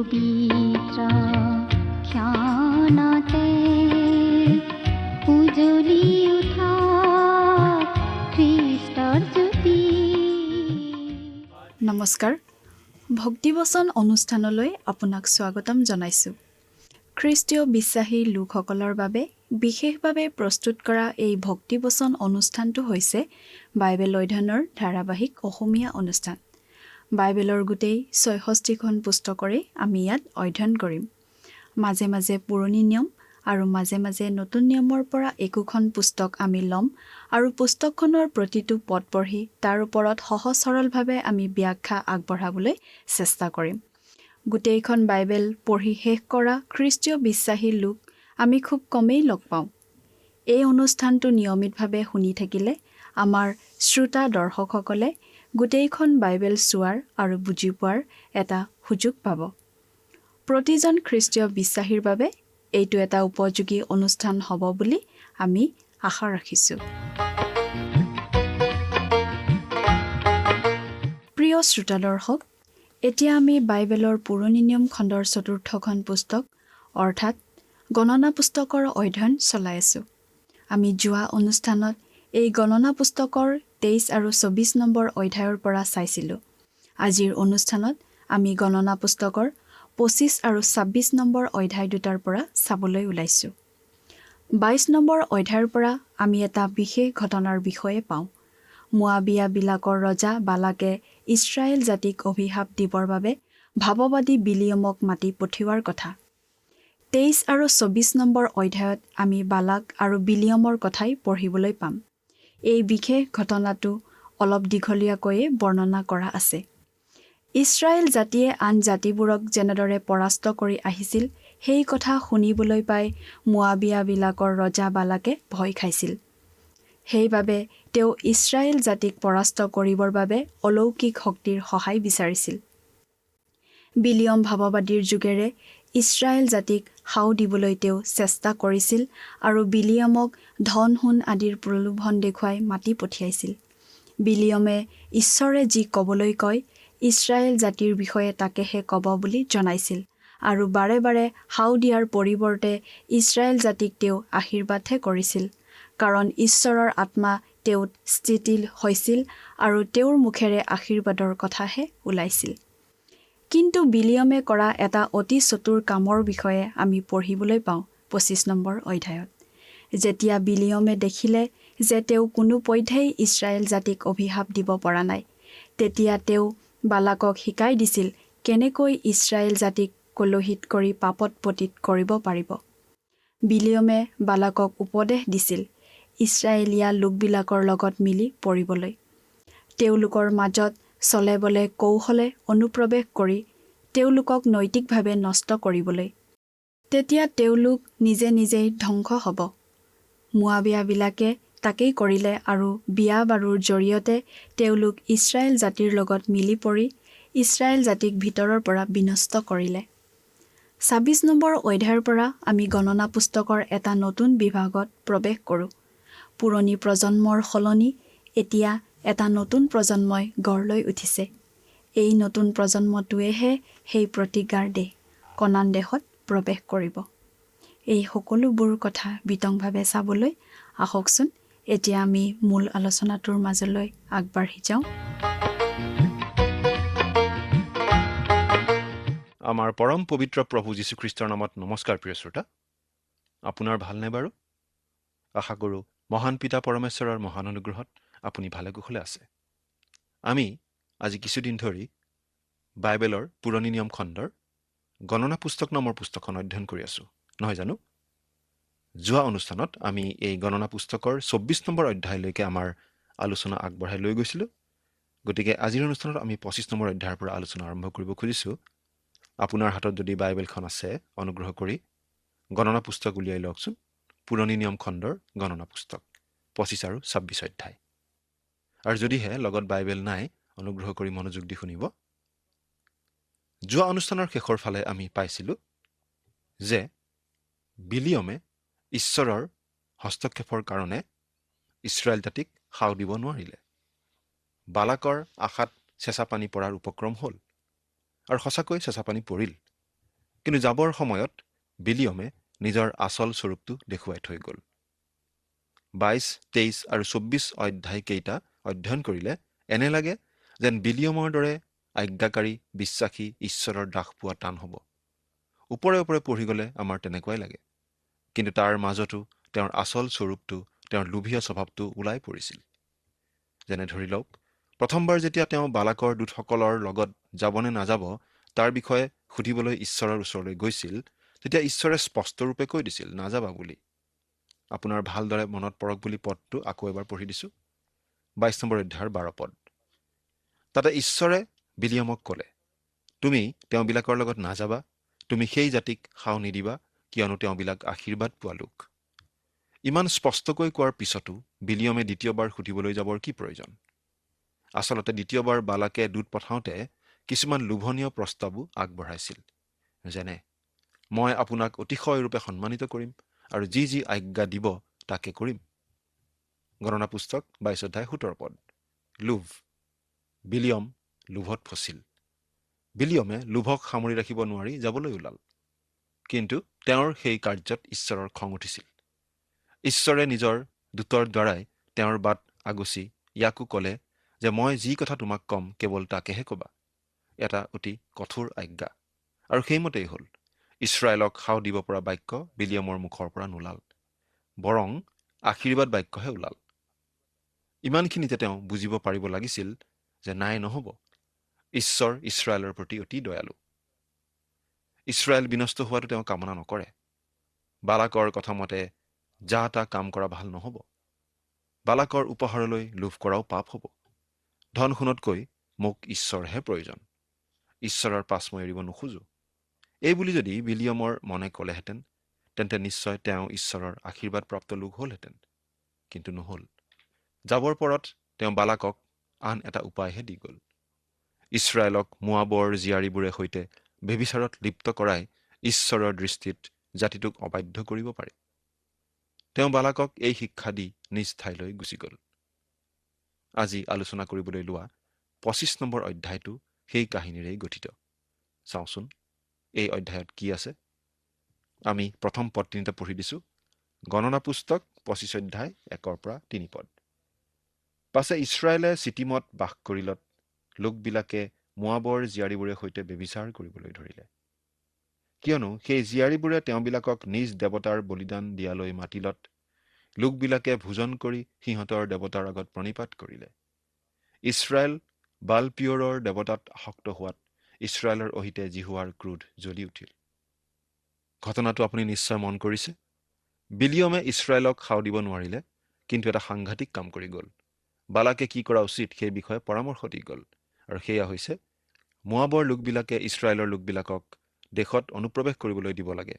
পবিত্ৰ ক্ষণতে উজলি উঠা খ্ৰীষ্টৰ জ্যোতি। নমস্কাৰ, ভক্তিবচন অনুষ্ঠানলৈ আপোনাক স্বাগতম জনাইছোঁ। খ্ৰীষ্টীয় বিশ্বাসী লোকসকলৰ বাবে বিশেষভাৱে প্ৰস্তুত কৰা এই ভক্তিবচন অনুষ্ঠানটো হৈছে বাইবেল অধ্যয়নৰ ধাৰাবাহিক অসমীয়া অনুষ্ঠান। বাইবেলৰ গোটেই ৬৬খন পুস্তকৰে আমি ইয়াত অধ্যয়ন কৰিম। মাজে মাজে পুৰণি নিয়ম আৰু মাজে মাজে নতুন নিয়মৰ পৰা একোখন পুস্তক আমি ল'ম আৰু পুস্তকখনৰ প্ৰতিটো পদ পঢ়ি তাৰ ওপৰত সহজ সৰলভাৱে আমি ব্যাখ্যা আগবঢ়াবলৈ চেষ্টা কৰিম। গোটেইখন বাইবেল পঢ়ি শেষ কৰা খ্ৰীষ্টীয় বিশ্বাসী লোক আমি খুব কমেই লগ পাওঁ। এই অনুষ্ঠানটো নিয়মিতভাৱে শুনি থাকিলে আমাৰ শ্ৰোতা দৰ্শকসকলে গোটেইখন বাইবেল চোৱাৰ আৰু বুজি পোৱাৰ এটা সুযোগ পাব। প্ৰতিজন খ্ৰীষ্টীয় বিশ্বাসীৰ বাবে এইটো এটা উপযোগী অনুষ্ঠান হ'ব বুলি আমি আশা ৰাখিছোঁ। প্ৰিয় শ্ৰোতা দৰ্শক, এতিয়া আমি বাইবেলৰ পুৰণি নিয়ম খণ্ডৰ ৪ৰ্থখন পুস্তক অৰ্থাৎ গণনা পুস্তকৰ অধ্যয়ন চলাই আছোঁ। আমি যোৱা অনুষ্ঠানত এই গণনা পুস্তকৰ ২৩ আৰু ২৪ নম্বৰ অধ্যায়ৰ পৰা চাইছিলোঁ। আজিৰ অনুষ্ঠানত আমি গণনা পুস্তকৰ ২৫ আৰু ২৬ নম্বৰ অধ্যায় দুটাৰ পৰা চাবলৈ ওলাইছোঁ। ২২ নম্বৰ অধ্যায়ৰ পৰা আমি এটা বিশেষ ঘটনাৰ বিষয়ে পাওঁ। মোৱাবিয়াবিলাকৰ ৰজা বালাকে ইছৰাইল জাতিক অভিশাপ দিবৰ বাবে ভাৱবাদী বিলিয়মক মাতি পঠিওৱাৰ কথা। ২৩ আৰু ২৪ নম্বৰ অধ্যায়ত আমি বালাক আৰু বিলিয়মৰ কথাই পঢ়িবলৈ পাম। এই বিশেষ ঘটনাটো অলপ দীঘলীয়াকৈয়ে বৰ্ণনা কৰা আছে। ইছৰাইল জাতিয়ে আন জাতিবোৰক যেনেদৰে পৰাস্ত কৰি আহিছিল সেই কথা শুনিবলৈ পাই মোৱাবিয়াবিলাকৰ ৰজা বালাকে ভয় খাইছিল। সেইবাবে তেওঁ ইছৰাইল জাতিক পৰাস্ত কৰিবৰ বাবে অলৌকিক শক্তিৰ সহায় বিচাৰিছিল। বিলিয়ম ভাৱবাদীৰ যোগেৰে ইছৰাইল জাতিক সাও দিবলৈ তেওঁ চেষ্টা কৰিছিল আৰু বিলিয়মক ধন সোণ আদিৰ প্ৰলোভন দেখুৱাই মাতি পঠিয়াইছিল। বিলিয়মে ঈশ্বৰে যি ক'বলৈ কয় ইছৰাইল জাতিৰ বিষয়ে তাকেহে ক'ব বুলি জনাইছিল আৰু বাৰে বাৰে সাও দিয়াৰ পৰিৱৰ্তে ইছৰাইল জাতিক তেওঁ আশীৰ্বাদহে কৰিছিল, কাৰণ ঈশ্বৰৰ আত্মা তেওঁত স্থিতিল হৈছিল আৰু তেওঁৰ মুখেৰে আশীৰ্বাদৰ কথাহে ওলাইছিল। কিন্তু বিলিয়মে কৰা এটা অতি চতুৰ কামৰ বিষয়ে আমি পঢ়িবলৈ পাওঁ ২৫ নম্বৰ অধ্যায়ত। যেতিয়া বিলিয়মে দেখিলে যে তেওঁ কোনোপধ্যেই ইছৰাইল জাতিক অভিশাপ দিব পৰা নাই, তেতিয়া তেওঁ বালাকক শিকাই দিছিল কেনেকৈ ইছৰাইল জাতিক কলুষিত কৰি পাপত পতিত কৰিব পাৰিব। বিলিয়মে বালাকক উপদেশ দিছিল ইছৰাইলীয়া লোকবিলাকৰ লগত মিলি পৰিবলৈ, তেওঁলোকৰ মাজত চলে বলে কৌশলে অনুপ্ৰৱেশ কৰি তেওঁলোকক নৈতিকভাৱে নষ্ট কৰিবলৈ। তেতিয়া তেওঁলোক নিজে নিজেই ধ্বংস হ'ব। মোৱাবিয়াবিলাকে তাকেই কৰিলে আৰু বিয়া বাৰুৰ জৰিয়তে তেওঁলোক ইছৰাইল জাতিৰ লগত মিলি পৰি ইছৰাইল জাতিক ভিতৰৰ পৰা বিনষ্ট কৰিলে। ২৬ নম্বৰ অধ্যায়ৰ পৰা আমি গণনা পুস্তকৰ এটা নতুন বিভাগত প্ৰৱেশ কৰোঁ। পুৰণি প্ৰজন্মৰ সলনি এতিয়া এটা নতুন প্ৰজন্মই গঢ় লৈ উঠিছে। এই নতুন প্ৰজন্মটোৱেহে সেই প্ৰতিজ্ঞাৰ দেশ কনান দেশত প্ৰৱেশ কৰিব। এই সকলোবোৰ কথা বিতংভাৱে চাবলৈ আহকচোন এতিয়া আমি মূল আলোচনাটোৰ মাজলৈ আগবাঢ়ি যাওঁ। আমাৰ পৰম পবিত্ৰ প্ৰভু যীশুখ্ৰীষ্টৰ নামত নমস্কাৰ। প্ৰিয় শ্ৰোতা, আপোনাৰ ভালনে বাৰু? আশা কৰোঁ মহান পিতা পৰমেশ্বৰৰ মহান অনুগ্ৰহত আপুনি ভালে কুশলে আছে। আমি আজি কিছুদিন ধৰি বাইবেলৰ পুৰণি নিয়ম খণ্ডৰ গণনা পুস্তক নামৰ পুস্তকখন অধ্যয়ন কৰি আছোঁ, নহয় জানো? যোৱা অনুষ্ঠানত আমি এই গণনা পুস্তকৰ ২৪ নম্বৰ অধ্যায়লৈকে আমাৰ আলোচনা আগবঢ়াই লৈ গৈছিলোঁ। গতিকে আজিৰ অনুষ্ঠানত আমি ২৫ নম্বৰ অধ্যায়ৰ পৰা আলোচনা আৰম্ভ কৰিব খুজিছোঁ। আপোনাৰ হাতত যদি বাইবেলখন আছে, অনুগ্ৰহ কৰি গণনা পুস্তক উলিয়াই লওকচোন। পুৰণি নিয়ম খণ্ডৰ গণনা পুস্তক ২৫ আৰু ২৬ অধ্যায়। আৰু যদিহে লগত বাইবেল নাই, অনুগ্ৰহ কৰি মনোযোগ দি শুনিব। যোৱা অনুষ্ঠানৰ শেষৰ ফালে আমি পাইছিলোঁ যে বিলিয়মে ঈশ্বৰৰ হস্তক্ষেপৰ কাৰণে ইছৰাইল জাতিক সাও দিব নোৱাৰিলে। বালাকৰ আশাত চেঁচা পানী পৰাৰ উপক্ৰম হ'ল আৰু সঁচাকৈ চেঁচা পানী পৰিল। কিন্তু যাবৰ সময়ত বিলিয়মে নিজৰ আচল স্বৰূপটো দেখুৱাই থৈ গ'ল। 22, 23 আৰু 24 অধ্যায়কেইটা অধ্যয়ন কৰিলে এনে লাগে যেন বিলিয়মৰ দৰে আজ্ঞাকাৰী বিশ্বাসী ঈশ্বৰৰ দাস পোৱা টান হ'ব। ওপৰে ওপৰে পঢ়ি গ'লে আমাৰ তেনেকুৱাই লাগে। কিন্তু তাৰ মাজতো তেওঁৰ আচল স্বৰূপটো, তেওঁৰ লোভীয়া স্বভাৱটো ওলাই পৰিছিল। যেনে ধৰি লওক, প্ৰথমবাৰ যেতিয়া তেওঁ বালাকৰ দূতসকলৰ লগত যাবনে নাযাব তাৰ বিষয়ে সুধিবলৈ ঈশ্বৰৰ ওচৰলৈ গৈছিল, তেতিয়া ঈশ্বৰে স্পষ্টৰূপে কৈ দিছিল, নাযাবা বুলি। আপোনাৰ ভালদৰে মনত পৰক বুলি পদটো আকৌ এবাৰ পঢ়ি দিছোঁ। 22 নম্বৰ অধ্যায়ৰ 12 পদ। তাতে ঈশ্বৰে বিলিয়মক ক'লে, তুমি তেওঁবিলাকৰ লগত নাযাবা, তুমি সেই জাতিক সাও নিদিবা, কিয়নো তেওঁবিলাক আশীৰ্বাদ পোৱা লোক। ইমান স্পষ্টকৈ কোৱাৰ পিছতো বিলিয়মে দ্বিতীয়বাৰ সুধিবলৈ যাবৰ কি প্ৰয়োজন? আচলতে দ্বিতীয়বাৰ বালাকে দূত পঠাওঁতে কিছুমান লোভনীয় প্ৰস্তাৱো আগবঢ়াইছিল। যেনে, মই আপোনাক অতিশয়ৰূপে সন্মানিত কৰিম আৰু যি যি আজ্ঞা দিব তাকে কৰিম। গণনা পুস্তক 22 অধ্যায় 17 পদ। লোভ। বিলিয়ম লোভত ফচিল। বিলিয়মে লোভক সামৰি ৰাখিব নোৱাৰি যাবলৈ ওলাল। কিন্তু তেওঁৰ সেই কাৰ্যত ঈশ্বৰৰ খং উঠিছিল। ঈশ্বৰে নিজৰ দূতৰ দ্বাৰাই তেওঁৰ বাট আগুচি ইয়াকো ক'লে যে মই যি কথা তোমাক ক'ম কেৱল তাকেহে ক'বা। এটা অতি কঠোৰ আজ্ঞা। আৰু সেইমতেই হ'ল। ইছৰাইলক সাও দিব পৰা বাক্য বিলিয়মৰ মুখৰ পৰা নোলাল, বৰং আশীৰ্বাদ বাক্যহে ওলাল। ইমানখিনিতে তেওঁ বুজিব পাৰিব লাগিছিল যে নাই, নহ'ব। ঈশ্বৰ ইছৰাইলৰ প্ৰতি অতি দয়ালু। ইছৰাইল বিনষ্ট হোৱাটো তেওঁ কামনা নকৰে। বালাকৰ কথামতে যা তা কাম কৰা ভাল নহ'ব। বালাকৰ উপহাৰলৈ লোভ কৰাও পাপ হ'ব। ধন সোণতকৈ মোক ঈশ্বৰহে প্ৰয়োজন। ঈশ্বৰৰ পাছ মই এৰিব নোখোজো। এই বুলি যদি বিলিয়মৰ মনে ক'লেহেঁতেন, তেন্তে নিশ্চয় তেওঁ ঈশ্বৰৰ আশীৰ্বাদপ্ৰাপ্ত লোক হ'লহেঁতেন। কিন্তু নহ'ল। যাবৰ পৰত তেওঁ বালাকক আন এটা উপায়হে দি গ'ল। ইছৰাইলক মোৱাবৰ জীয়াৰীবোৰে সৈতে ব্যভিচাৰত লিপ্ত কৰাই ঈশ্বৰৰ দৃষ্টিত জাতিটোক অবাধ্য কৰিব পাৰে। তেওঁ বালাকক এই শিক্ষা দি নিজ ঠাইলৈ গুচি গ'ল। আজি আলোচনা কৰিবলৈ লোৱা 25 নম্বৰ অধ্যায়টো সেই কাহিনীৰেই গঠিত। চাওঁচোন এই অধ্যায়ত কি আছে। আমি প্ৰথম পদ 3 পঢ়ি দিছোঁ। গণনা পুস্তক 25 অধ্যায় 1 পৰা 3 পদ। পাছে ইছৰাইলে চিটিমত বাস কৰিলত লোকবিলাকে মোৱাবৰ জীয়াৰীবোৰে সৈতে ব্যভিচাৰ কৰিবলৈ ধৰিলে। কিয়নো সেই জীয়াৰীবোৰে তেওঁবিলাকক নিজ দেৱতাৰ বলিদান দিয়ালৈ মাতিলত লোকবিলাকে ভোজন কৰি সিহঁতৰ দেৱতাৰ আগত প্ৰণিপাত কৰিলে। ইছৰাইল বাল-পিয়ৰৰ দেৱতাত আসক্ত হোৱাত ইছৰাইলৰ অহিতে জিহুৱাৰ ক্ৰোধ জ্বলি উঠিল। ঘটনাটো আপুনি নিশ্চয় মন কৰিছে। বিলিয়মে ইছৰাইলক সাও দিব নোৱাৰিলে, কিন্তু এটা সাংঘাতিক কাম কৰি গ'ল। বালাকে কি কৰা উচিত সেই বিষয়ে পৰামৰ্শ দি গ'ল। আৰু সেয়া হৈছে, মোৱাবৰ লোকবিলাকে ইছৰাইলৰ লোকবিলাকক দেশত অনুপ্ৰৱেশ কৰিবলৈ দিব লাগে,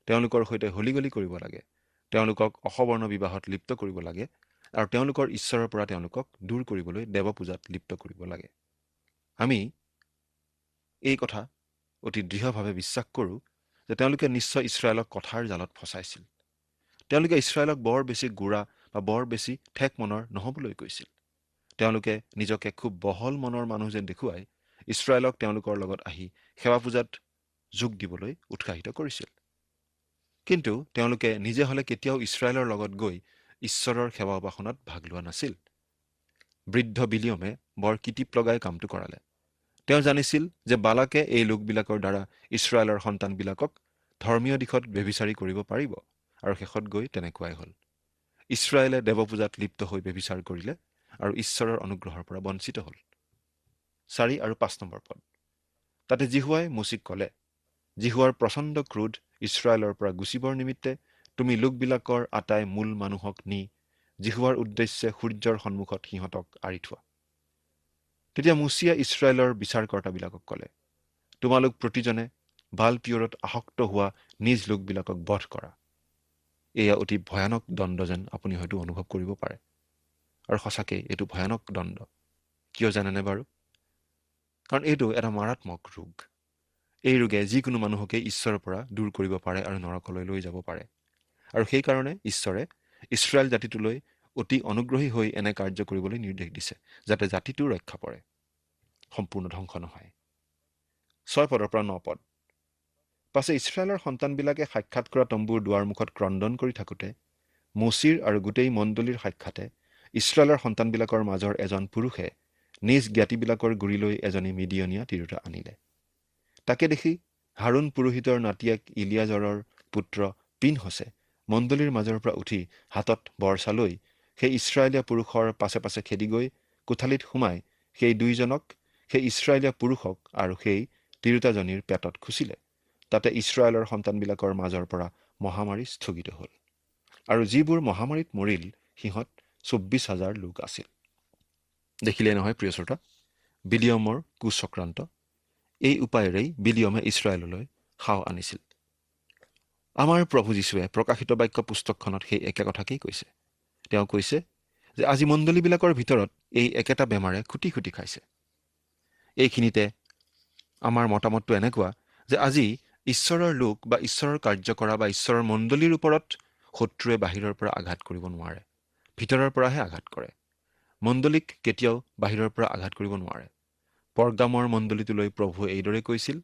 তেওঁলোকৰ সৈতে হলিগলি কৰিব লাগে, তেওঁলোকক অসবৰ্ণ বিবাহত লিপ্ত কৰিব লাগে আৰু তেওঁলোকৰ ঈশ্বৰৰ পৰা তেওঁলোকক দূৰ কৰিবলৈ দেৱপূজাত লিপ্ত কৰিব লাগে। আমি এই কথা অতি দৃঢ়ভাৱে বিশ্বাস কৰোঁ যে তেওঁলোকে নিশ্চয় ইছৰাইলক কথাৰ জালত ফচাইছিল। তেওঁলোকে ইছৰাইলক বৰ বেছি গোড়া বা বৰ বেছি ঠেক মনৰ নহ'বলৈ কৈছিল। তেওঁলোকে নিজকে খুব বহল মনৰ মানুহ যেন দেখুৱাই ইছৰাইলক তেওঁলোকৰ লগত আহি সেৱা পূজাত যোগ দিবলৈ উৎসাহিত কৰিছিল। কিন্তু তেওঁলোকে নিজে হ'লে কেতিয়াও ইছৰাইলৰ লগত গৈ ঈশ্বৰৰ সেৱা উপাসনাত ভাগ লোৱা নাছিল। বৃদ্ধ বিলিয়মে বৰ কিটিপ লগাই কামটো কৰালে। তেওঁ জানিছিল যে বালাকে এই লোকবিলাকৰ দ্বাৰা ইছৰাইলৰ সন্তানবিলাকক ধৰ্মীয় দিশত ব্যভিচাৰী কৰিব পাৰিব, আৰু শেষত গৈ তেনেকুৱাই হ'ল। ইছৰাইলে দেৱপূজাত লিপ্ত হৈ ব্যভিচাৰ কৰিলে আৰু ঈশ্বৰৰ অনুগ্ৰহৰ পৰা বঞ্চিত হ'ল। 4 আৰু 5 নম্বৰ পদ। তাতে জিহুৱাই মোচিক ক'লে, জিহুৱাৰ প্ৰচণ্ড ক্ৰোধ ইছৰাইলৰ পৰা গুচিবৰ নিমিত্তে তুমি লোকবিলাকৰ আটাই মূল মানুহক নি জিহুৱাৰ উদ্দেশ্যে সূৰ্যৰ সন্মুখত সিহঁতক আঁৰি থোৱা। তেতিয়া মোচিয়ে ইছৰাইলৰ বিচাৰকৰ্তাবিলাকক ক'লে, তোমালোক প্ৰতিজনে বাল-পিয়ৰত আসক্ত হোৱা নিজ লোকবিলাকক বধ কৰা। এয়া অতি ভয়ানক দণ্ড যেন আপুনি হয়তো অনুভৱ কৰিব পাৰে। আৰু সঁচাকৈ এইটো ভয়ানক দণ্ড। কিয় জানেনে বাৰু? কাৰণ এইটো এটা মাৰাত্মক ৰোগ। এই ৰোগে যিকোনো মানুহকে ঈশ্বৰৰ পৰা দূৰ কৰিব পাৰে আৰু নৰকলৈ লৈ যাব পাৰে। আৰু সেইকাৰণে ঈশ্বৰে ইছৰাইল জাতিটোলৈ অতি অনুগ্ৰহী হৈ এনে কাৰ্য কৰিবলৈ নিৰ্দেশ দিছে, যাতে জাতিটো ৰক্ষা পৰে, সম্পূৰ্ণ ধ্বংস নহয়। 6 পদৰ পৰা 9 পদ। পাছে ইছৰাইলৰ সন্তানবিলাকে সাক্ষাৎ কৰা তম্বুৰ দুৱাৰমুখত ক্ৰন্দন কৰি থাকোঁতে মচিৰ আৰু গোটেই মণ্ডলীৰ সাক্ষাতে ইছৰাইলৰ সন্তানবিলাকৰ মাজৰ এজন পুৰুষে নিজ জ্ঞাতিবিলাকৰ গুৰিলৈ এজনী মিডিয়নীয়া তিৰোতা আনিলে। তাকে দেখি হাৰুণ পুৰোহিতৰ নাতিয়েক ইলিয়াজৰৰ পুত্ৰ পিনহছে মণ্ডলীৰ মাজৰ পৰা উঠি হাতত বৰ্ষা লৈ সেই ইছৰাইলীয়া পুৰুষৰ পাছে পাছে খেদি গৈ কোঠালিত সোমাই সেই দুইজনক, সেই ইছৰাইলীয়া পুৰুষক আৰু সেই তিৰোতাজনীৰ পেটত খুচিলে। তাতে ইছৰাইলৰ সন্তানবিলাকৰ মাজৰ পৰা মহামাৰী স্থগিত হ'ল। আৰু যিবোৰ মহামাৰীত মৰিল সিহঁত 24,000 লোক আছিল। দেখিলে নহয় প্ৰিয় শ্ৰোতা, বিলিয়মৰ কুচক্ৰান্ত। এই উপায়েৰেই বিলিয়মে ইছৰাইললৈ সাও আনিছিল। আমাৰ প্ৰভু যীশুৱে প্ৰকাশিত বাক্য পুস্তকখনত সেই একে কথাকেই কৈছে। তেওঁ কৈছে যে আজি মণ্ডলীবিলাকৰ ভিতৰত এই একেটা বেমাৰে খুটি খুটি খাইছে। এইখিনিতে আমাৰ মতামতটো এনেকুৱা যে আজি ঈশ্বৰৰ লোক বা ঈশ্বৰৰ কাৰ্য কৰা বা ঈশ্বৰৰ মণ্ডলীৰ ওপৰত শত্ৰুৱে বাহিৰৰ পৰা আঘাত কৰিব নোৱাৰে, ভিতৰৰ পৰাহে আঘাত কৰে। মণ্ডলীক কেতিয়াও বাহিৰৰ পৰা আঘাত কৰিব নোৱাৰে। পৰগামৰ মণ্ডলীটোলৈ প্ৰভুৱে এইদৰে কৈছিল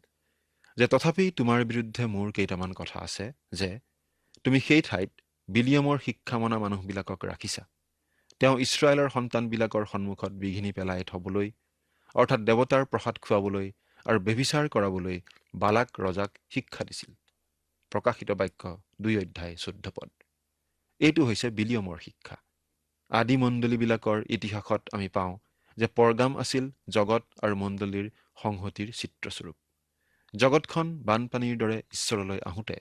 যে তথাপি তোমাৰ বিৰুদ্ধে মোৰ কেইটামান কথা আছে, যে তুমি সেই ঠাইত বিলিয়মৰ শিক্ষা মনা মানুহবিলাকক ৰাখিছা। তেওঁ ইছৰাইলৰ সন্তানবিলাকৰ সন্মুখত বিঘিনি পেলাই থবলৈ, অৰ্থাৎ দেৱতাৰ প্ৰসাদ খুৱাবলৈ আৰু ব্যভিচাৰ কৰাবলৈ বালাক ৰজাক শিক্ষা দিছিল। প্ৰকাশিত বাক্য 2:14। এইটো হৈছে বিলিয়মৰ শিক্ষা। আদি মণ্ডলীবিলাকৰ ইতিহাসত আমি পাওঁ যে পৰগাম আছিল জগত আৰু মণ্ডলীৰ সংহতিৰ চিত্ৰস্বৰূপ। জগতখন বানপানীৰ দৰে ঈশ্বৰলৈ আহোঁতে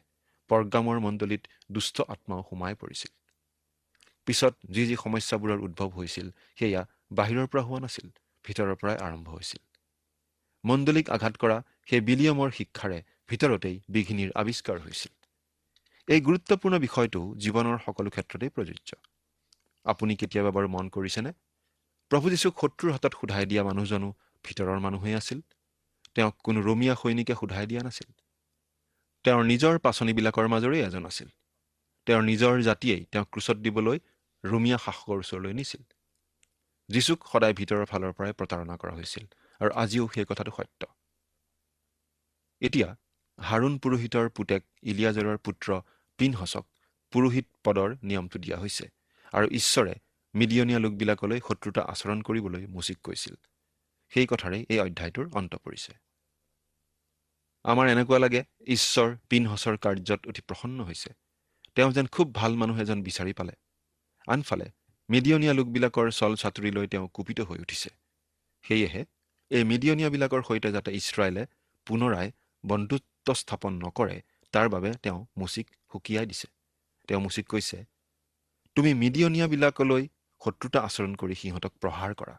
পৰগামৰ মণ্ডলীত দুষ্ট আত্মাও সোমাই পৰিছিল। পিছত যি যি সমস্যাবোৰৰ উদ্ভৱ হৈছিল সেয়া বাহিৰৰ পৰা হোৱা নাছিল, ভিতৰৰ পৰাই আৰম্ভ হৈছিল। মণ্ডলীক আঘাত কৰা সেই বিলিয়মৰ শিক্ষাৰে ভিতৰতেই বিঘিনিৰ আৱিষ্কাৰ হৈছিল। এই গুৰুত্বপূৰ্ণ বিষয়টো জীৱনৰ সকলো ক্ষেত্ৰতেই প্ৰযোজ্য। আপুনি কেতিয়াবা বাৰু মন কৰিছেনে? প্ৰভু যীশুক শত্ৰুৰ হাতত সোধাই দিয়া মানুহজনো ভিতৰৰ মানুহেই আছিল। তেওঁক কোনো ৰোমিয়া সৈনিকে সোধাই দিয়া নাছিল। তেওঁৰ নিজৰ পাচনিবিলাকৰ মাজৰেই এজন আছিল। তেওঁৰ নিজৰ জাতিয়েই তেওঁক ক্ৰুচত দিবলৈ ৰোমিয়া শাসকৰ ওচৰলৈ নিছিল। যীশুক সদায় ভিতৰৰ ফালৰ পৰাই প্ৰতাৰণা কৰা হৈছিল, আৰু আজিও সেই কথাটো সত্য। এতিয়া হাৰুণ পুৰোহিতৰ পুতেক ইলিয়াজৰৰ পুত্ৰ পিনহছক পুৰোহিত পদৰ নিয়মটো দিয়া হৈছে, আৰু ঈশ্বৰে মিডিয়নীয়া লোকবিলাকলৈ শত্ৰুতা আচৰণ কৰিবলৈ মুচিক কৈছিল। সেই কথাৰেই এই অধ্যায়টোৰ অন্ত পৰিছে। আমাৰ এনেকুৱা লাগে ঈশ্বৰ পিনহছৰ কাৰ্যত অতি প্ৰসন্ন হৈছে। তেওঁ যেন খুব ভাল মানুহ এজন বিচাৰি পালে। আনফালে মিডিয়নীয়া লোকবিলাকৰ চল চাতুৰিলৈ তেওঁ কুপিত হৈ উঠিছে। সেয়েহে এই মিডিয়নীয়াবিলাকৰ সৈতে যাতে ইছৰাইলে পুনৰাই বন্ধুত্ব স্থাপন নকৰে তাৰ বাবে তেওঁ মুচিক হুকিয়াই দিছে। তেওঁ মুচিক কৈছে, তুমি মিডিয়নীয়াবিলাকলৈ শত্ৰুতা আচৰণ কৰি সিহঁতক প্ৰহাৰ কৰা,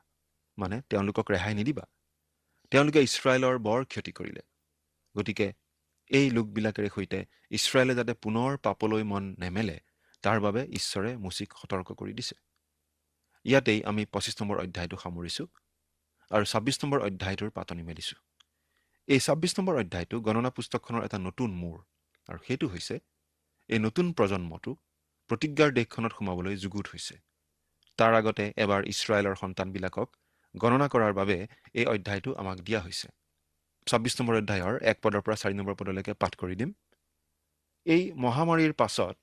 মানে তেওঁলোকক ৰেহাই নিদিবা। তেওঁলোকে ইছৰাইলৰ বৰ ক্ষতি কৰিলে। গতিকে এই লোকবিলাকেৰে সৈতে ইছৰাইলে যাতে পুনৰ পাপলৈ মন নেমেলে তাৰ বাবে ঈশ্বৰে মুচিক সতৰ্ক কৰি দিছে। ইয়াতেই আমি 25 নম্বৰ অধ্যায়টো সামৰিছোঁ আৰু 26 নম্বৰ অধ্যায়টোৰ পাতনি মেলিছোঁ। এই 26 নম্বৰ অধ্যায়টো গণনা পুস্তকখনৰ এটা নতুন মূৰ, আৰু সেইটো হৈছে এই নতুন প্ৰজন্মটো প্ৰতিজ্ঞাৰ দেশখনত সোমাবলৈ যুগুত হৈছে। তাৰ আগতে এবাৰ ইছৰাইলৰ সন্তানবিলাকক গণনা কৰাৰ বাবে এই অধ্যায়টো আমাক দিয়া হৈছে। 26 নম্বৰ অধ্যায়ৰ 1 পদৰ পৰা 4 নম্বৰ পদলৈকে পাঠ কৰি দিম। এই মহামাৰীৰ পাছত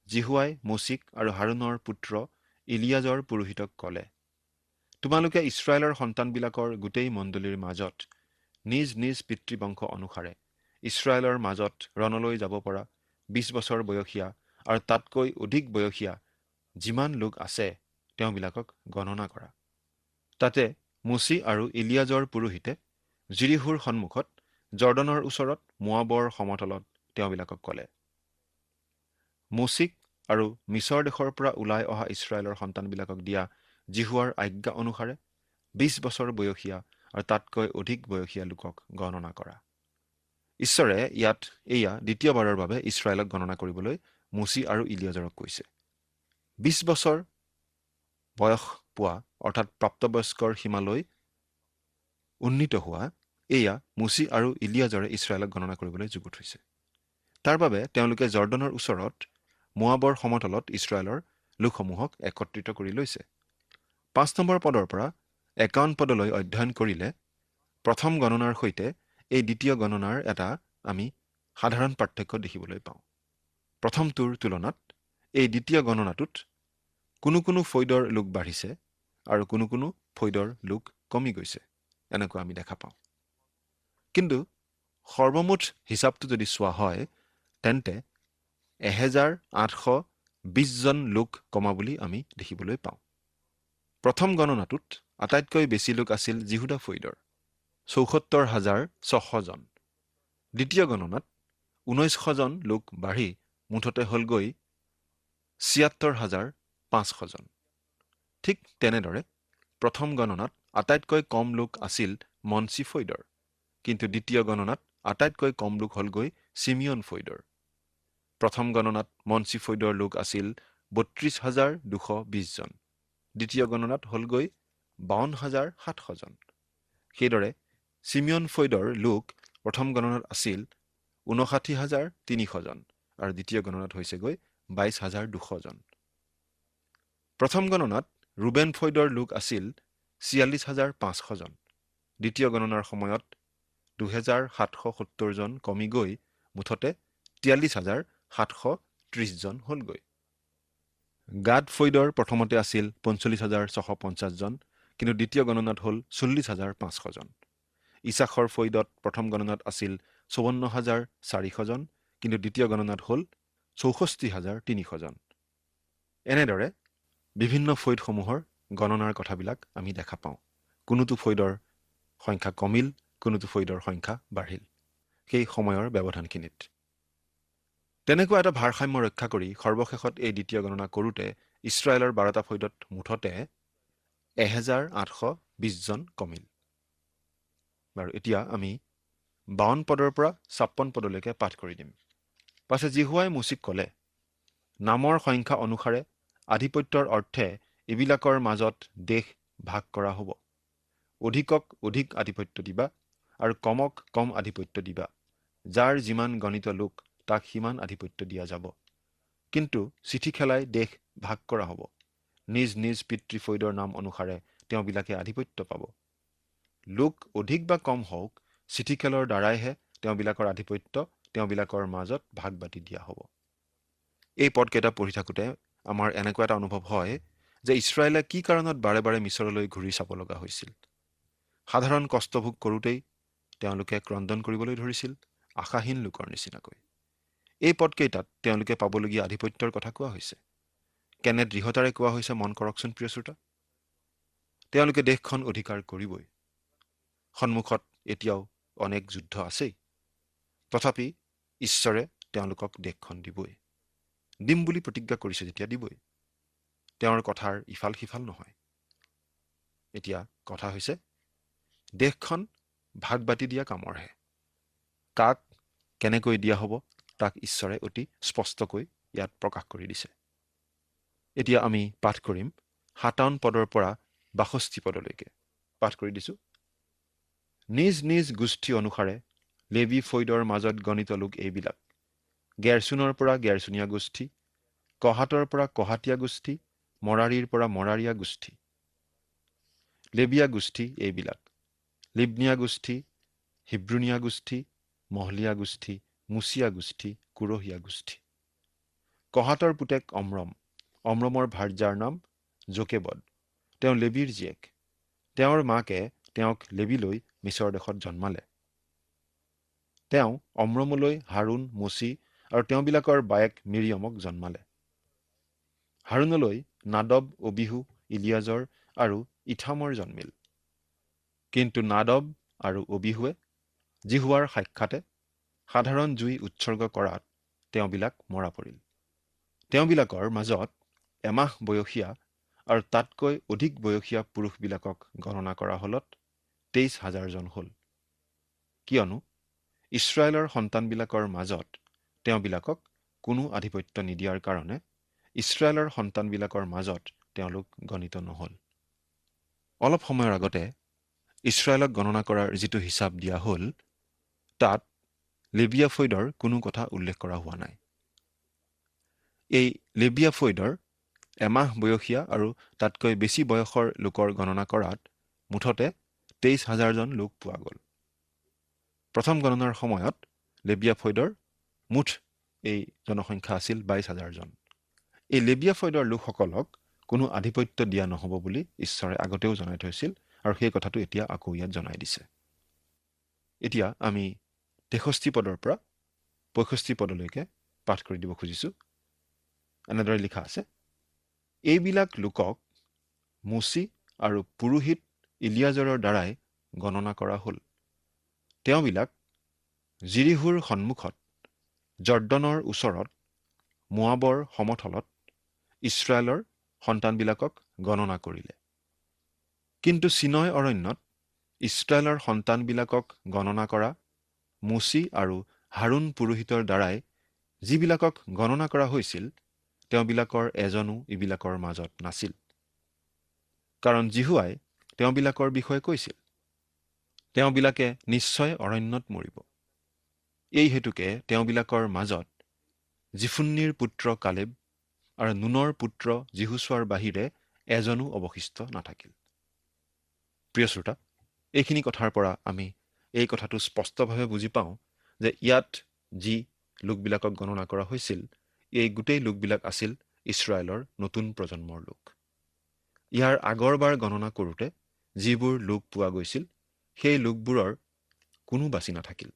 জিহুৱাই মুচিক আৰু হাৰুণৰ পুত্ৰ ইলিয়াজৰ পুৰোহিতক ক'লে, তোমালোকে ইছৰাইলৰ সন্তানবিলাকৰ গোটেই মণ্ডলীৰ মাজত নিজ নিজ পিতৃবংশ অনুসাৰে ইছৰাইলৰ মাজত ৰণলৈ যাব পৰা 20 বছৰ বয়সীয়া আৰু তাতকৈ অধিক বয়সীয়া যিমান লোক আছে তেওঁবিলাকক গণনা কৰা। তাতে মুচি আৰু ইলিয়াজৰ পুৰোহিতে জিৰিহুৰ সন্মুখত জৰ্ডনৰ ওচৰত মোৱাবৰ সমতলত তেওঁবিলাকক ক'লে। মুচিক আৰু মিছৰ দেশৰ পৰা ওলাই অহা ইছৰাইলৰ সন্তানবিলাকক দিয়া জিহুৱাৰ আজ্ঞা অনুসাৰে 20 বছৰ বয়সীয়া আৰু তাতকৈ অধিক বয়সীয়া লোকক গণনা কৰা। ঈশ্বৰে ইয়াত এয়া দ্বিতীয়বাৰৰ বাবে ইছৰাইলক গণনা কৰিবলৈ মুচি আৰু ইলিয়াজৰক কৈছে। 20 বছৰ বয়স পোৱা অৰ্থাৎ প্ৰাপ্তবয়স্কৰ সীমালৈ উন্নীত হোৱা এয়া মুচি আৰু ইলিয়াজৰে ইছৰাইলক গণনা কৰিবলৈ যুগুত হৈছে। তাৰ বাবে তেওঁলোকে জৰ্ডনৰ ওচৰত মোৱাবৰ সমতলত ইছৰাইলৰ লোকসমূহক একত্ৰিত কৰি লৈছে। 5 নম্বৰ পদৰ পৰা 51 পদলৈ অধ্যয়ন কৰিলে প্ৰথম গণনাৰ সৈতে এই দ্বিতীয় গণনাৰ এটা আমি সাধাৰণ পাৰ্থক্য দেখিবলৈ পাওঁ। প্ৰথমটোৰ তুলনাত এই দ্বিতীয় গণনাটোত কোনো কোনো ফৈদৰ লোক বাঢ়িছে আৰু কোনো ফৈদৰ লোক কমি গৈছে, এনেকুৱা আমি দেখা পাওঁ। কিন্তু সৰ্বমুঠ হিচাপটো যদি চোৱা হয় তেন্তে 1820 জন লোক কমা বুলি আমি দেখিবলৈ পাওঁ। প্ৰথম গণনাটোত আটাইতকৈ বেছি লোক আছিল জিহুদা ফৈদৰ 74,600 জন। দ্বিতীয় গণনাত 1900 জন লোক বাঢ়ি মুঠতে হ'লগৈ 76,500 জন। ঠিক তেনেদৰে প্ৰথম গণনাত আটাইতকৈ কম লোক আছিল মনচি ফৈদৰ, কিন্তু দ্বিতীয় গণনাত আটাইতকৈ কম লোক হ'লগৈ চিমিয়ন ফৈদৰ। প্ৰথম গণনাত মনচি ফৈদৰ লোক আছিল 32,220 জন, দ্বিতীয় গণনাত হ'লগৈ 52,700 জন। সেইদৰে চিমিয়ন ফৈদৰ লোক প্ৰথম গণনাত আছিল 59,300 জন আৰু দ্বিতীয় গণনাত হৈছেগৈ 22,200 জন। প্ৰথম গণনাত ৰুবেন ফৈদৰ লোক আছিল 46,500 জন, দ্বিতীয় গণনাৰ সময়ত 2,770 জন কমি গৈ মুঠতে 43,730 জন হ'লগৈ। গাদ ফৈদৰ প্ৰথমতে আছিল 45,650 জন, কিন্তু দ্বিতীয় গণনাত হ'ল 40,500 জন। ইছাখৰ ফৈদত প্ৰথম গণনাত আছিল 54,400 জন, কিন্তু দ্বিতীয় গণনাত হ'ল 64,300 জন। এনেদৰে বিভিন্ন ফৈদসমূহৰ গণনাৰ কথাবিলাক আমি দেখা পাওঁ। কোনোটো ফৈদৰ সংখ্যা কমিল, কোনোটো ফৈদৰ সংখ্যা বাঢ়িল সেই সময়ৰ ব্যৱধানখিনিত। তেনেকুৱা এটা ভাৰসাম্য ৰক্ষা কৰি সৰ্বশেষত এই দ্বিতীয় গণনা কৰোঁতে ইছৰাইলৰ 12টা ফৈদত মুঠতে 1820 জন কমিল। বাৰু এতিয়া আমি 52 পদৰ পৰা 56 পদলৈকে পাঠ কৰি দিম। পাছে জিহুৱাই মোচিক ক'লে, নামৰ সংখ্যা অনুসাৰে আধিপত্যৰ অৰ্থে এইবিলাকৰ মাজত দেশ ভাগ কৰা হ'ব। অধিকক অধিক আধিপত্য দিবা আৰু কমক কম আধিপত্য দিবা। যাৰ যিমান গণিত লোক তাক সিমান আধিপত্য দিয়া যাব। কিন্তু চিঠি খেলাই দেশ ভাগ কৰা হ'ব। নিজ নিজ পিতৃফৈদৰ নাম অনুসাৰে তেওঁবিলাকে আধিপত্য পাব। লোক অধিক বা কম হওক, চিঠি খেলৰ দ্বাৰাইহে তেওঁবিলাকৰ আধিপত্য তেওঁবিলাকৰ মাজত ভাগ বাটি দিয়া হ'ব। এই পদকেইটা পঢ়ি থাকোঁতে আমাৰ এনেকুৱা এটা অনুভৱ হয় যে ইছৰাইলে কি কাৰণত বাৰে বাৰে মিছৰলৈ ঘূৰি চাব লগা হৈছিল। সাধাৰণ কষ্টভোগ কৰোঁতেই তেওঁলোকে ক্ৰন্দন কৰিবলৈ ধৰিছিল, আশাহীন লোকৰ নিচিনাকৈ। এই পদকেইটাত তেওঁলোকে পাবলগীয়া আধিপত্যৰ কথা কোৱা হৈছে। কেনে দৃঢ়তাৰে কোৱা হৈছে মন কৰকচোন প্ৰিয় শ্ৰোতা। তেওঁলোকে দেশখন অধিকাৰ কৰিবই। সন্মুখত এতিয়াও অনেক যুদ্ধ আছেই, তথাপি ঈশ্বৰে তেওঁলোকক দেশখন দিবই। দিম বুলি প্ৰতিজ্ঞা কৰিছে যেতিয়া দিবই। তেওঁৰ কথাৰ ইফাল সিফাল নহয়। এতিয়া কথা হৈছে দেশখন ভাগ বাটি দিয়া কামৰহে। কাক কেনেকৈ দিয়া হ'ব তাক ঈশ্বৰে অতি স্পষ্টকৈ ইয়াত প্ৰকাশ কৰি দিছে। এতিয়া আমি পাঠ কৰিম 57 পদৰ পৰা 62 পদলৈকে। পাঠ কৰি দিছোঁ। নিজ নিজ গোষ্ঠী অনুসাৰে লেভি ফৈদৰ মাজত গণিত লোক এইবিলাক: গেৰচুনৰ পৰা গেৰচুনীয়া গোষ্ঠী, কহাতৰ পৰা কহাতীয়া গোষ্ঠী, মৰাৰীৰ পৰা মৰাৰীয়া গোষ্ঠী। লেবিয়া গোষ্ঠী এইবিলাক: লিবনীয়া গোষ্ঠী, হিব্ৰুনীয়া গোষ্ঠী, মহলীয়া গোষ্ঠী, মুচিয়া গোষ্ঠী, কুৰহীয়া গোষ্ঠী। কহাতৰ পুতেক অম্ৰম, অম্ৰমৰ ভাৰ্যাৰ নাম জোকেবদ। তেওঁ লেবীৰ জীয়েক। তেওঁৰ মাকে তেওঁক লেবিলৈ মিছৰ দেশত জন্মালে। তেওঁ অম্ৰমলৈ হাৰুণ, মুচি আৰু তেওঁবিলাকৰ বায়েক মিৰিয়মক জন্মালে। হাৰুণলৈ নাদব, অবিহু, ইলিয়াজৰ আৰু ইথামৰ জন্মিল। কিন্তু নাদব আৰু অবিহুৱে জিহুৱাৰ সাক্ষাতে সাধাৰণ জুই উৎসৰ্গ কৰাত তেওঁবিলাক মৰা পৰিল। তেওঁবিলাকৰ মাজত এমাহ বয়সীয়া আৰু তাতকৈ অধিক বয়সীয়া পুৰুষবিলাকক গণনা কৰা হলত 23,000 জন হ'ল। কিয়নো ইছৰাইলৰ সন্তানবিলাকৰ মাজত তেওঁবিলাকক কোনো আধিপত্য নিদিয়াৰ কাৰণে ইছৰাইলৰ সন্তানবিলাকৰ মাজত তেওঁলোক গণিত নহ'ল। অলপ সময়ৰ আগতে ইছৰাইলক গণনা কৰাৰ যিটো হিচাপ দিয়া হ'ল তাত লেবিয়া ফৈদৰ কোনো কথা উল্লেখ কৰা হোৱা নাই। এই লেবিয়া ফৈদৰ এমাহ বয়সীয়া আৰু তাতকৈ বেছি বয়সৰ লোকৰ গণনা কৰাত মুঠতে 23,000 জন লোক পোৱা গ'ল। প্ৰথম গণনাৰ সময়ত লেবিয়া ফৈদৰ মুঠ এই জনসংখ্যা আছিল 22,000 জন। এই লেবিয়া ফয়দৰ লোকসকলক কোনো আধিপত্য দিয়া নহ'ব বুলি ঈশ্বৰে আগতেও জনাই থৈছিল আৰু সেই কথাটো এতিয়া আকৌ ইয়াত জনাই দিছে। এতিয়া আমি 63 পদৰ পৰা 65 পদলৈকে পাঠ কৰি দিব খুজিছোঁ। এনেদৰে লিখা আছে, এইবিলাক লোকক মুচি আৰু পুৰোহিত ইলিয়াজৰৰ দ্বাৰাই গণনা কৰা হ'ল। তেওঁবিলাক জিৰিহুৰ সন্মুখত জৰ্দনৰ ওচৰত মোৱাবৰ সমথলত ইছৰাইলৰ সন্তানবিলাকক গণনা কৰিলে। কিন্তু চিনয় অৰণ্যত ইছৰাইলৰ সন্তানবিলাকক গণনা কৰা মুচি আৰু হাৰুণ পুৰোহিতৰ দ্বাৰাই যিবিলাকক গণনা কৰা হৈছিল, তেওঁবিলাকৰ এজনো ইবিলাকৰ মাজত নাছিল। কাৰণ জিহুৱাই তেওঁবিলাকৰ বিষয়ে কৈছিল, তেওঁবিলাকে নিশ্চয় অৰণ্যত মৰিব। এই হেতুকে তেওঁবিলাকৰ মাজত জিফুন্নিৰ পুত্ৰ কালেব আৰু নুনৰ পুত্ৰ জিহুছোৱাৰ বাহিৰে এজনো অৱশিষ্ট নাথাকিল। প্ৰিয় শ্ৰোতা, এইখিনি কথাৰ পৰা আমি এই কথাটো স্পষ্টভাৱে বুজি পাওঁ যে ইয়াত যি লোকবিলাকক গণনা কৰা হৈছিল, এই গোটেই লোকবিলাক আছিল ইছৰাইলৰ নতুন প্ৰজন্মৰ লোক। ইয়াৰ আগৰবাৰ গণনা কৰোঁতে যিবোৰ লোক পোৱা গৈছিল, সেই লোকবোৰৰ কোনো বাচি নাথাকিল।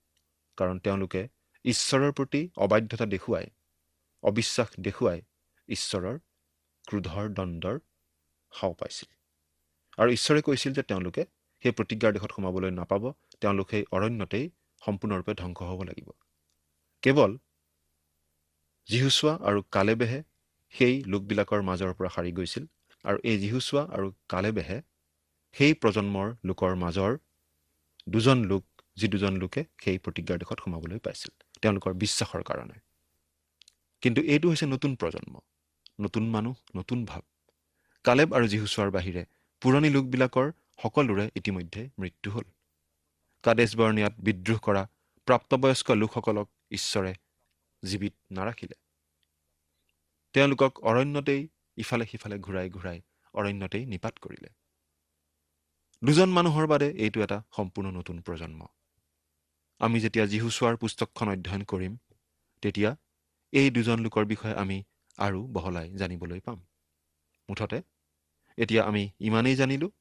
কাৰণ তেওঁলোকে ঈশ্বৰৰ প্ৰতি অবাধ্যতা দেখুৱাই, অবিশ্বাস দেখুৱাই ঈশ্বৰৰ ক্ৰোধৰ দণ্ডৰ হাও পাইছিল। আৰু ঈশ্বৰে কৈছিল যে তেওঁলোকে সেই প্ৰতিজ্ঞাৰ দেশত সোমাবলৈ নাপাব, তেওঁলোক সেই অৰণ্যতেই সম্পূৰ্ণৰূপে ধ্বংস হ'ব লাগিব। কেৱল জিহুছোৱা আৰু কালেবেহে সেই লোকবিলাকৰ মাজৰ পৰা সাৰি গৈছিল, আৰু এই জিহুছোৱা আৰু কালেবেহে সেই প্ৰজন্মৰ লোকৰ মাজৰ যি দুজন লোকে সেই প্ৰতিজ্ঞাৰ দেশত সোমাবলৈ পাইছিল তেওঁলোকৰ বিশ্বাসৰ কাৰণে। কিন্তু এইটো হৈছে নতুন প্ৰজন্ম, নতুন মানুহ, নতুন ভাৱ। কালেব আৰু জিহুছোৱাৰ বাহিৰে পুৰণি লোকবিলাকৰ সকলোৰে ইতিমধ্যে মৃত্যু হ'ল। কাদেশ বৰ্ণিয়াত বিদ্ৰোহ কৰা প্ৰাপ্তবয়স্ক লোকসকলক ঈশ্বৰে জীৱিত নাৰাখিলে। তেওঁলোকক অৰণ্যতেই ইফালে সিফালে ঘূৰাই ঘূৰাই অৰণ্যতেই নিপাত কৰিলে। দুজন মানুহৰ বাদে এইটো এটা সম্পূৰ্ণ নতুন প্ৰজন্ম। আমি যেতিয়া জিহুছোৱাৰ পুস্তকখন অধ্যয়ন কৰিম, তেতিয়া এই দুজন লোকৰ বিষয়ে আমি আৰু বহলাই জানিবলৈ পাম। মুঠতে এতিয়া আমি ইমানেই জানিলোঁ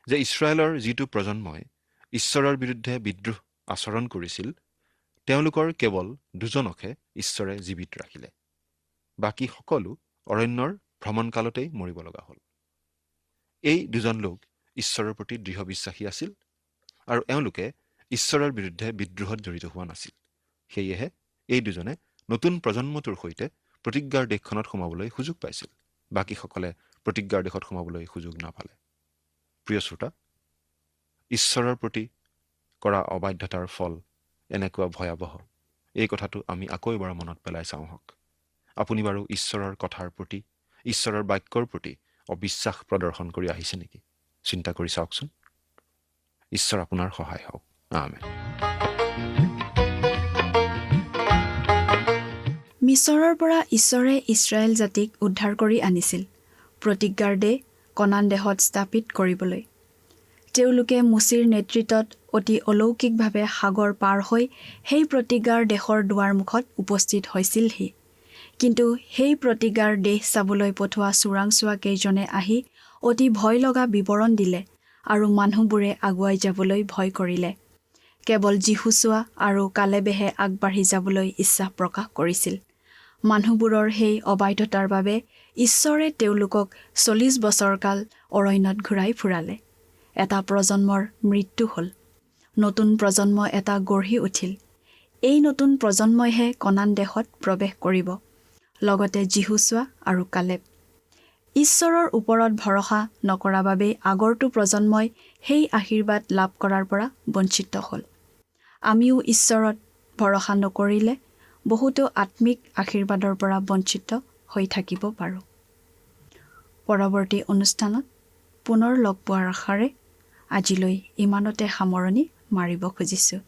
যে ইছৰাইলৰ যিটো প্ৰজন্মই ঈশ্বৰৰ বিৰুদ্ধে বিদ্ৰোহ আচৰণ কৰিছিল, তেওঁলোকৰ কেৱল দুজনকহে ঈশ্বৰে জীৱিত ৰাখিলে। বাকী সকলো অৰণ্যৰ ভ্ৰমণকালতেই মৰিব লগা হ'ল। এই দুজন লোক ঈশ্বৰৰ প্ৰতি দৃঢ় বিশ্বাসী আছিল আৰু এওঁলোকে ঈশ্বৰৰ বিৰুদ্ধে বিদ্ৰোহত জড়িত হোৱা নাছিল। সেয়েহে এই দুজনে নতুন প্ৰজন্মটোৰ সৈতে প্ৰতিজ্ঞাৰ দেশখনত সোমাবলৈ সুযোগ পাইছিল। বাকীসকলে প্ৰতিজ্ঞাৰ দেশত সোমাবলৈ সুযোগ নাপালে। প্ৰিয় শ্ৰোতা, ঈশ্বৰৰ প্ৰতি কৰা অবাধ্যতাৰ ফল এনেকুৱা ভয়াৱহ, এই কথাটো আমি আকৌ এবাৰ মনত পেলাই চাওঁ হওক। আপুনি বাৰু ঈশ্বৰৰ কথাৰ প্ৰতি, ঈশ্বৰৰ বাক্যৰ প্ৰতি অবিশ্বাস প্ৰদৰ্শন কৰি আহিছে নেকি? চিন্তা কৰি চাওকচোন। ঈশ্বৰ আপোনাৰ সহায় হওক। আমেন। মিছৰৰ পৰা ঈশ্বৰে ইছৰাইল জাতিক উদ্ধাৰ কৰি আনিছিল প্ৰতিজ্ঞাৰ দেশ কনান দেশত স্থাপিত কৰিবলৈ। তেওঁলোকে মুচিৰ নেতৃত্বত অতি অলৌকিকভাৱে সাগৰ পাৰ হৈ সেই প্ৰতিজ্ঞাৰ দেশৰ দুৱাৰমুখত উপস্থিত হৈছিলহি। কিন্তু সেই প্ৰতিজ্ঞাৰ দেশ চাবলৈ পঠোৱা চোৰাংচোৱা কেইজনে আহি অতি ভয় লগা বিৱৰণ দিলে আৰু মানুহবোৰে আগুৱাই যাবলৈ ভয় কৰিলে। কেৱল জিহুছোৱা আৰু কালেবেহে আগবাঢ়ি যাবলৈ ইচ্ছা প্ৰকাশ কৰিছিল। মানুহবোৰৰ সেই অবাধ্যতাৰ বাবে ঈশ্বৰে তেওঁলোকক 40 বছৰকাল অৰণ্যত ঘূৰাই ফুৰালে। এটা প্ৰজন্মৰ মৃত্যু হ'ল, নতুন প্ৰজন্ম এটা গঢ়ি উঠিল। এই নতুন প্ৰজন্মইহে কনান দেশত প্ৰৱেশ কৰিব, লগতে জিহুছোৱা আৰু কালেব। ঈশ্বৰৰ ওপৰত ভৰসা নকৰা বাবেই আগৰটো প্ৰজন্মই সেই আশীৰ্বাদ লাভ কৰাৰ পৰা বঞ্চিত হ'ল। আমিও ঈশ্বৰত ভৰসা নকৰিলে বহুতো আত্মিক আশীৰ্বাদৰ পৰা বঞ্চিত হৈ থাকিব পাৰোঁ। পৰৱৰ্তী অনুষ্ঠানত পুনৰ লগ পোৱাৰ আশাৰে আজিলৈ ইমানতে সামৰণি মাৰিব খুজিছোঁ।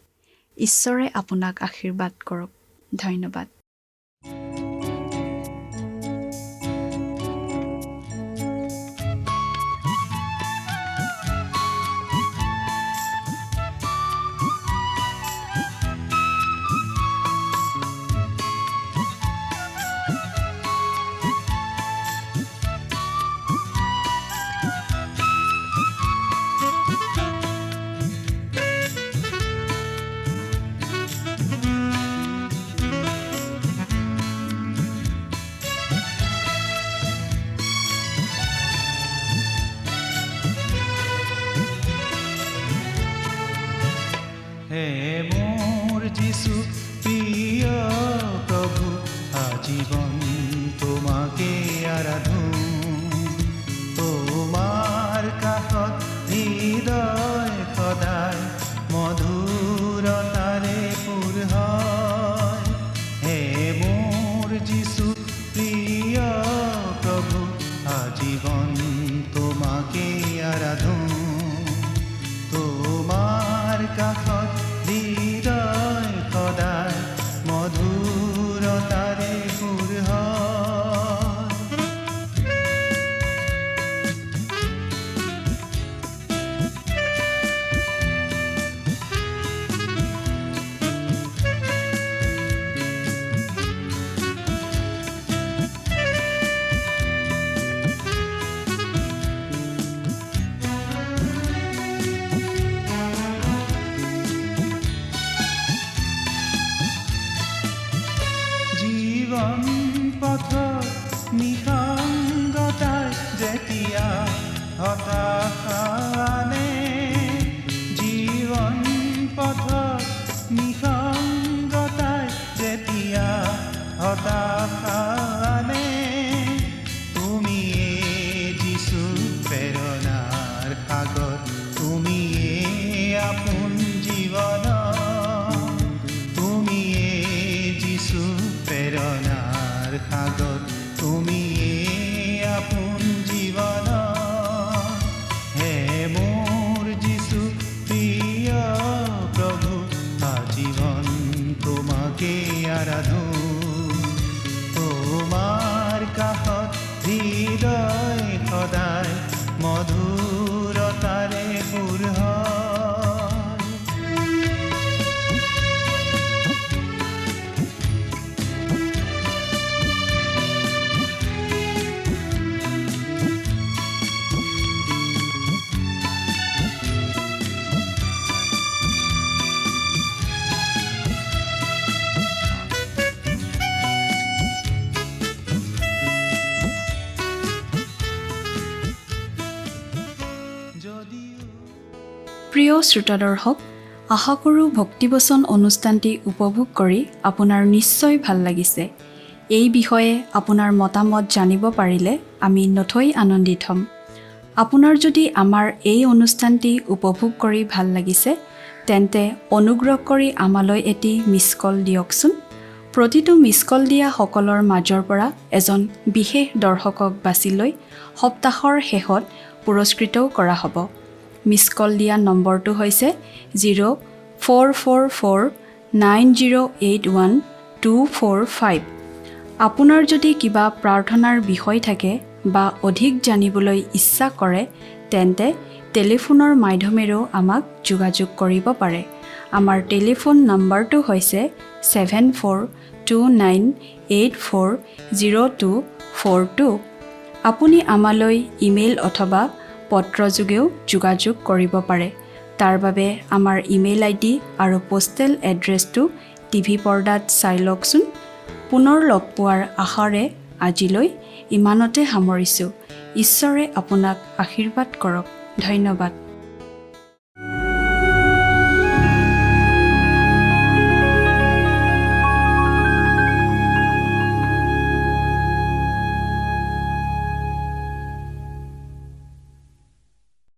ঈশ্বৰে আপোনাক আশীৰ্বাদ কৰক। ধন্যবাদ। যিশু প্ৰিয় প্ৰভু আজীৱন তোমাকে আৰাধো তোমাৰ কাষত হৃদয় সদায় মধুৰতাৰে পূৰ হয় হে মোৰ যিশু প্ৰিয় প্ৰভু আজীৱন তোমাকে আৰাধো তোমাৰ কাষত হৃদয় সদায় মধুৰতাৰে পূৰ হয় জীৱন পথত নিসংগতাই যেতিয়া হতাশা আনে জীৱন পথত নিসংগতাই যেতিয়া হতাশা আনে তুমিয়ে যিশু প্ৰেৰণাৰ সাগৰ তুমিয়ে আপোন জীৱন তুমিয়ে যিশু প্ৰেৰণাৰ সাগৰ তুমিয়ে আপোন জীৱন হে মোৰ যিশু প্ৰিয় প্ৰভু আজীৱন তোমাকে আৰাধো তোমাৰ কাষত হৃদয় সদায় মধুৰতাৰে পূৰ হয় প্ৰিয় শ্ৰোতা দৰ্শক আশা কৰোঁ ভক্তিবচন অনুষ্ঠানটি উপভোগ কৰি আপোনাৰ নিশ্চয় ভাল লাগিছে এই বিষয়ে আপোনাৰ মতামত জানিব পাৰিলে আমি নথৈ আনন্দিত হ'ম আপোনাৰ যদি আমাৰ এই অনুষ্ঠানটি উপভোগ কৰি ভাল লাগিছে তেন্তে অনুগ্ৰহ কৰি আমালৈ এটি মিছ কল দিয়কচোন প্ৰতিটো মিছ কল দিয়া সকলৰ মাজৰ পৰা এজন বিশেষ দৰ্শকক বাছি লৈ সপ্তাহৰ শেষত পুৰস্কৃতও কৰা হ'ব মিছ কল দিয়া নম্বৰটো হৈছে 04449081 আপোনাৰ যদি কিবা প্ৰাৰ্থনাৰ বিষয় থাকে বা অধিক জানিবলৈ ইচ্ছা কৰে তেন্তে টেলিফোনৰ মাধ্যমেৰেও আমাক যোগাযোগ কৰিব পাৰে আমাৰ টেলিফোন নম্বৰটো হৈছে 7429840242 আপুনি আমালৈ ইমেইল অথবা পত্ৰযোগেও যোগাযোগ কৰিব পাৰে তাৰ বাবে আমাৰ ইমেইল আইডি আৰু পোষ্টেল এড্ৰেছটো টিভি পৰ্দাত চাই লওকচোন পুনৰ লগ পোৱাৰ আশাৰে আজিলৈ ইমানতে সামৰিছোঁ ঈশ্বৰে আপোনাক আশীৰ্বাদ কৰক ধন্যবাদ